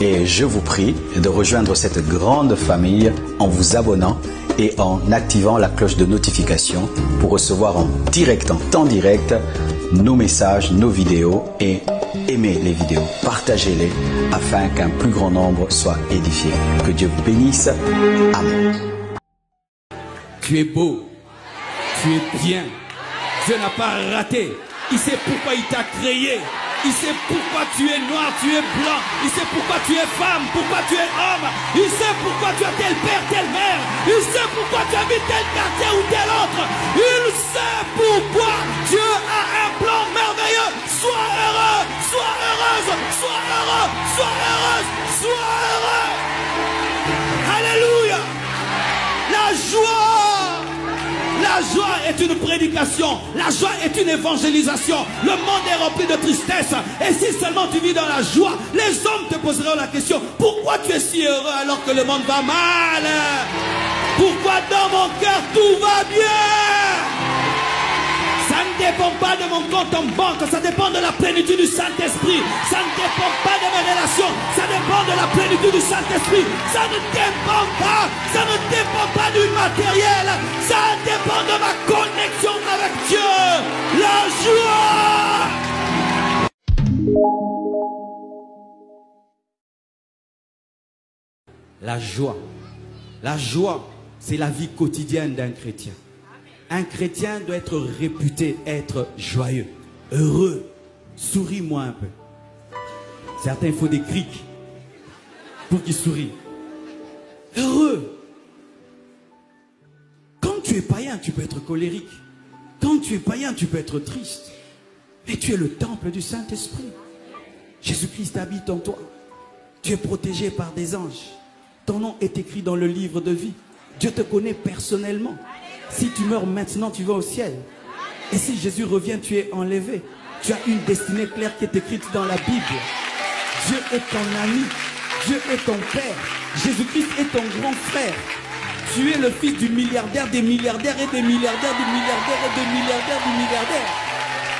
Et je vous prie de rejoindre cette grande famille en vous abonnant et en activant la cloche de notification pour recevoir en direct, en temps direct, nos messages, nos vidéos et aimez les vidéos, partagez-les afin qu'un plus grand nombre soit édifié. Que Dieu vous bénisse. Amen. Tu es beau, tu es bien, Dieu n'a pas raté, il sait pourquoi il t'a créé. Il sait pourquoi tu es noir, tu es blanc. Il sait pourquoi tu es femme, pourquoi tu es homme. Il sait pourquoi tu as tel père, telle mère. Il sait pourquoi tu habites tel quartier ou tel autre. Il sait pourquoi Dieu a un plan merveilleux. Sois heureux, sois heureuse, sois heureux, sois heureuse, sois heureux. Alléluia. La joie. La joie est une prédication, la joie est une évangélisation. Le monde est rempli de tristesse. Et si seulement tu vis dans la joie, les hommes te poseront la question: pourquoi tu es si heureux alors que le monde va mal? Pourquoi dans mon cœur tout va bien? Ça ne dépend pas de mon compte en banque, ça dépend de la plénitude du Saint-Esprit. Ça ne dépend pas de mes relations, ça dépend de la plénitude du Saint-Esprit. Ça ne dépend pas du matériel, ça dépend de ma connexion avec Dieu. La joie. La joie, c'est la vie quotidienne d'un chrétien. Un chrétien doit être réputé être joyeux, heureux. Souris-moi un peu. Certains, il faut des crics pour qu'ils sourient. Heureux. Quand tu es païen, tu peux être colérique. Quand tu es païen, tu peux être triste. Mais tu es le temple du Saint-Esprit. Jésus-Christ habite en toi. Tu es protégé par des anges. Ton nom est écrit dans le livre de vie. Dieu te connaît personnellement. Si tu meurs maintenant, tu vas au ciel. Et si Jésus revient, tu es enlevé. Tu as une destinée claire qui est écrite dans la Bible. Dieu est ton ami. Dieu est ton père. Jésus-Christ est ton grand frère. Tu es le fils du milliardaire, des milliardaires et des milliardaires, du milliardaire et des milliardaires, du milliardaire.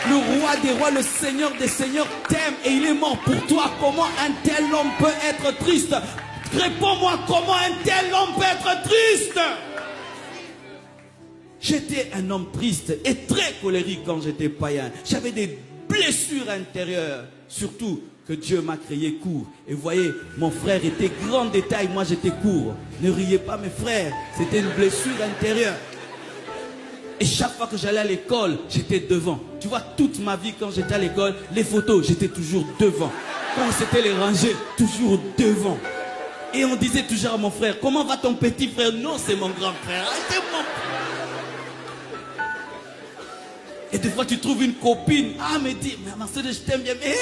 Le roi des rois, le seigneur des seigneurs t'aime et il est mort pour toi. Comment un tel homme peut être triste? Réponds-moi, comment un tel homme peut être triste? J'étais un homme triste et très colérique quand j'étais païen. J'avais des blessures intérieures. Surtout que Dieu m'a créé court. Et vous voyez, mon frère était grand de taille, moi j'étais court. Ne riez pas mes frères, c'était une blessure intérieure. Et chaque fois que j'allais à l'école, j'étais devant. Tu vois, toute ma vie quand j'étais à l'école, les photos, j'étais toujours devant. Quand c'était les rangées, toujours devant. Et on disait toujours à mon frère: comment va ton petit frère? Non, c'est mon grand frère. C'est mon... Et des fois tu trouves une copine. Ah, mais dis, mais Marcel, je t'aime bien. Mais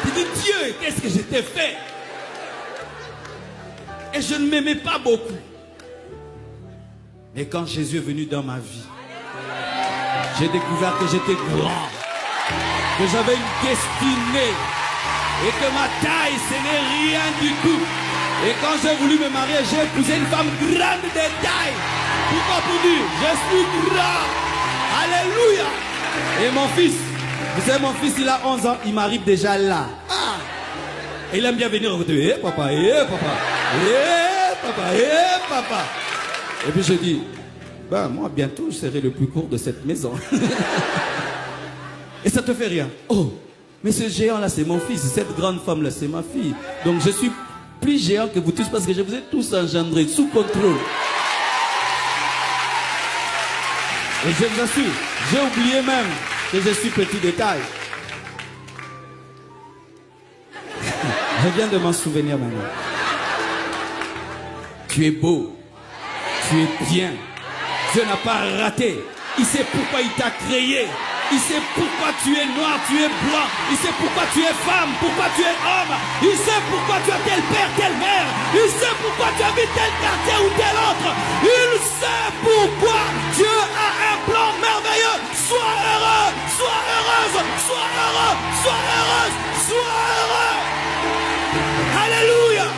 tu dis: Dieu, qu'est-ce que je t'ai fait? Et je ne m'aimais pas beaucoup. Mais quand Jésus est venu dans ma vie, j'ai découvert que j'étais grand, que j'avais une destinée et que ma taille, ce n'est rien du tout. Et quand j'ai voulu me marier, j'ai épousé une femme grande de taille. Pourquoi? Pour dire: je suis grand. Alléluia. Et mon fils, vous savez, mon fils, il a 11 ans, il m'arrive déjà là. Ah. Et il aime bien venir dire: eh papa, eh papa, eh papa, eh papa. Et puis je dis: ben moi bientôt je serai le plus court de cette maison. Et ça te fait rien? Oh, mais ce géant là c'est mon fils, cette grande femme là c'est ma fille. Donc je suis plus géant que vous tous parce que je vous ai tous engendrés sous contrôle. Et je vous assure, j'ai oublié même que je suis petit de taille. Je viens de m'en souvenir maintenant. Tu es beau, tu es bien, Dieu n'a pas raté. Il sait pourquoi il t'a créé. Il sait pourquoi tu es noir, tu es blanc. Il sait pourquoi tu es femme, pourquoi tu es homme. Il sait pourquoi tu as tel père, telle mère. Il sait pourquoi tu habites tel quartier ou tel autre. Il sait pourquoi Dieu a un plan merveilleux. Sois heureux, sois heureuse, sois heureux, sois heureuse, sois heureux. Alléluia.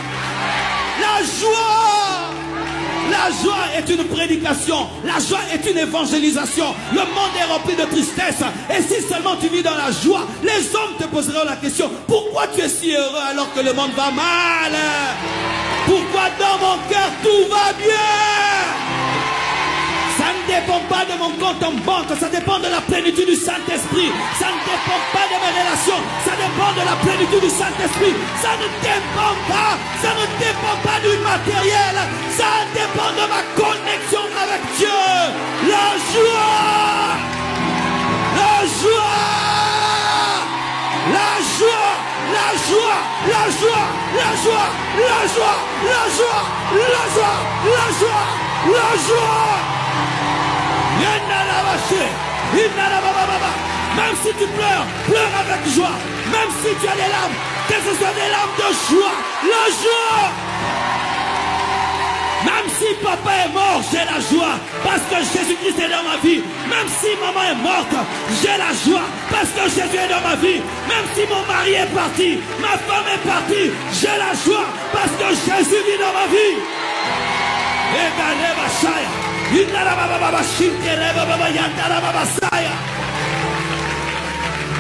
La La joie est une prédication. La joie est une évangélisation. Le monde est rempli de tristesse. Et si seulement tu vis dans la joie, les hommes te poseront la question, pourquoi tu es si heureux alors que le monde va mal? Pourquoi dans mon cœur tout va bien? Ça ne dépend pas de mon compte en banque, ça dépend de la plénitude du Saint-Esprit. Ça ne dépend pas de mes relations, ça dépend de la plénitude du Saint-Esprit. Ça ne dépend pas du matériel, ça dépend de ma connexion avec Dieu. La joie, la joie, la joie, la joie, la joie, la joie, la joie, la joie, la joie, la joie, la joie. Même si tu pleures, pleure avec joie. Même si tu as des larmes, que ce soit des larmes de joie, la joie. Même si papa est mort, j'ai la joie parce que Jésus-Christ est dans ma vie. Même si maman est morte, j'ai la joie parce que Jésus est dans ma vie. Même si mon mari est parti, ma femme est partie, j'ai la joie parce que Jésus vit dans ma vie.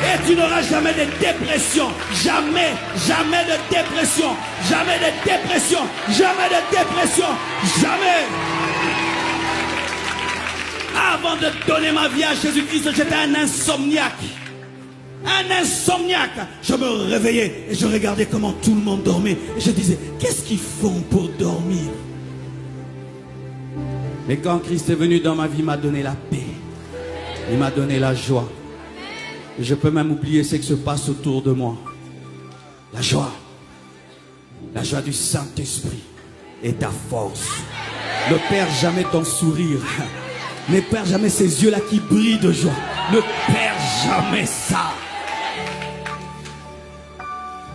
Et tu n'auras jamais de dépression. Jamais, jamais de dépression. Jamais de dépression. Jamais de dépression. Jamais. Avant de donner ma vie à Jésus-Christ, j'étais un insomniaque. Un insomniaque. Je me réveillais et je regardais comment tout le monde dormait. Et je disais, qu'est-ce qu'ils font pour dormir? Mais quand Christ est venu dans ma vie, il m'a donné la paix. Il m'a donné la joie. Et je peux même oublier ce qui se passe autour de moi. La joie. La joie du Saint-Esprit est ta force. Ne perds jamais ton sourire. Ne perds jamais ces yeux-là qui brillent de joie. Ne perds jamais ça.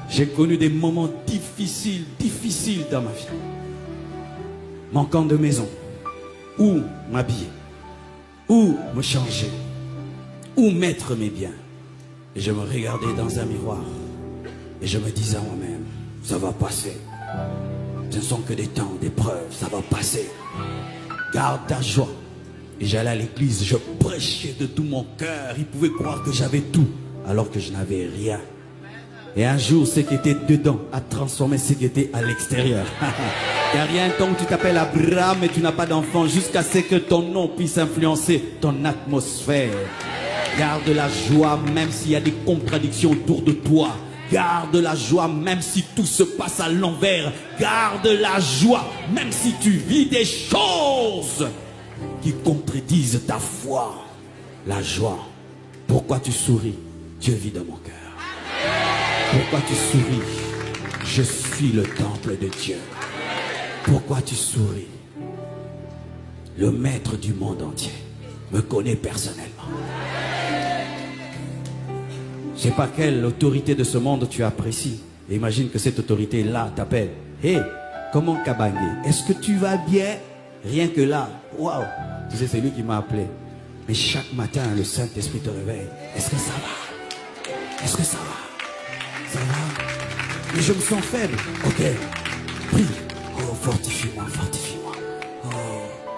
J'ai connu des moments difficiles, difficiles dans ma vie. Manquant de maison. Où m'habiller, où me changer, où mettre mes biens. Et je me regardais dans un miroir et je me disais à moi-même, ça va passer. Ce ne sont que des temps d'épreuve, ça va passer. Garde ta joie. Et j'allais à l'église, je prêchais de tout mon cœur. Ils pouvaient croire que j'avais tout alors que je n'avais rien. Et un jour, ce qui était dedans a transformé ce qui était à l'extérieur. Car il y a un temps où tu t'appelles Abraham et tu n'as pas d'enfant jusqu'à ce que ton nom puisse influencer ton atmosphère. Garde la joie même s'il y a des contradictions autour de toi. Garde la joie même si tout se passe à l'envers. Garde la joie même si tu vis des choses qui contredisent ta foi. La joie. Pourquoi tu souris? Dieu vit dans mon cœur. Pourquoi tu souris? Je suis le temple de Dieu. Pourquoi tu souris? Le maître du monde entier me connaît personnellement. Je ne sais pas quelle autorité de ce monde tu apprécies. Et imagine que cette autorité-là t'appelle. Hé, comment Kabangé? Est-ce que tu vas bien? Rien que là, waouh! Tu sais, c'est lui qui m'a appelé. Mais chaque matin, le Saint-Esprit te réveille. Est-ce que ça va? Est-ce que ça va? Ça va? Mais je me sens faible. Ok, prie. Oh, fortifie-moi, fortifie-moi. Oh,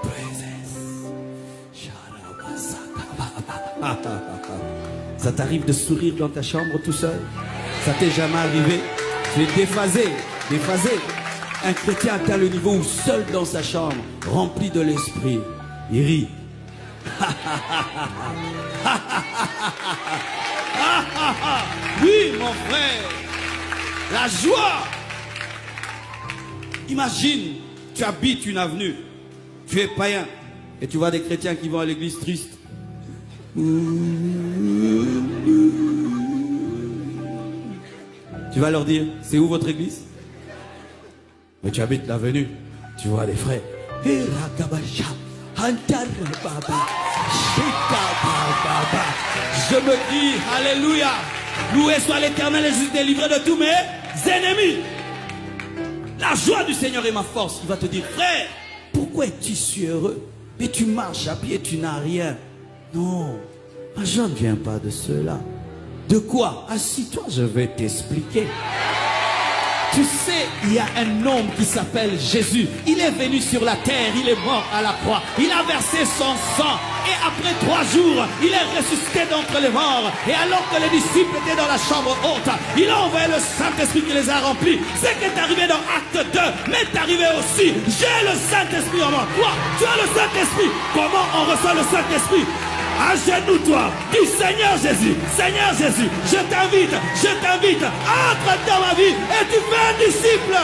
présence. Ça t'arrive de sourire dans ta chambre tout seul? Ça t'est jamais arrivé? Tu es déphasé, déphasé. Un chrétien atteint le niveau où seul dans sa chambre, rempli de l'esprit, il rit. Oui, mon frère, la joie. Imagine, tu habites une avenue, tu es païen, et tu vois des chrétiens qui vont à l'église tristes. Tu vas leur dire, c'est où votre église? Mais tu habites l'avenue, tu vois des frères. Je me dis, alléluia, loué soit l'Éternel et je suis délivré de tous mes ennemis. La joie du Seigneur est ma force. Il va te dire, frère, pourquoi es-tu si heureux? Mais tu marches à pied, tu n'as rien. Non, ma joie ne vient pas de cela. De quoi? Assis-toi, je vais t'expliquer. Tu sais, il y a un homme qui s'appelle Jésus. Il est venu sur la terre, il est mort à la croix. Il a versé son sang. Et après 3 jours, il est ressuscité d'entre les morts. Et alors que les disciples étaient dans la chambre haute, il a envoyé le Saint-Esprit qui les a remplis. Ce qui est arrivé dans Acte 2 m'est arrivé aussi. J'ai le Saint-Esprit en moi. Toi, tu as le Saint-Esprit. Comment on reçoit le Saint-Esprit? Agenouille-toi, dis Seigneur Jésus, je t'invite, entre dans ma vie et tu fais un disciple.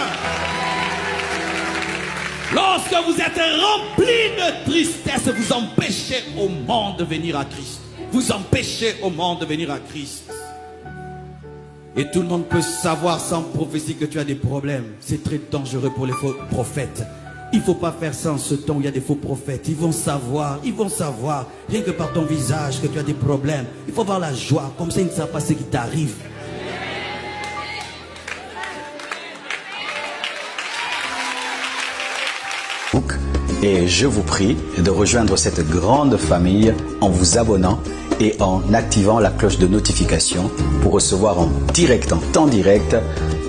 Lorsque vous êtes rempli de tristesse, vous empêchez au monde de venir à Christ. Vous empêchez au monde de venir à Christ. Et tout le monde peut savoir sans prophétie que tu as des problèmes. C'est très dangereux pour les faux prophètes. Il ne faut pas faire ça en ce temps où il y a des faux prophètes. Ils vont savoir, rien que par ton visage que tu as des problèmes. Il faut avoir la joie, comme ça ils ne savent pas ce qui t'arrive. Et je vous prie de rejoindre cette grande famille en vous abonnant et en activant la cloche de notification pour recevoir en direct, en temps direct,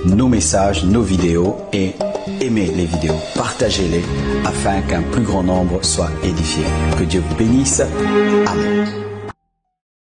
nos messages, nos vidéos et aimez les vidéos, partagez-les afin qu'un plus grand nombre soit édifié. Que Dieu vous bénisse. Amen.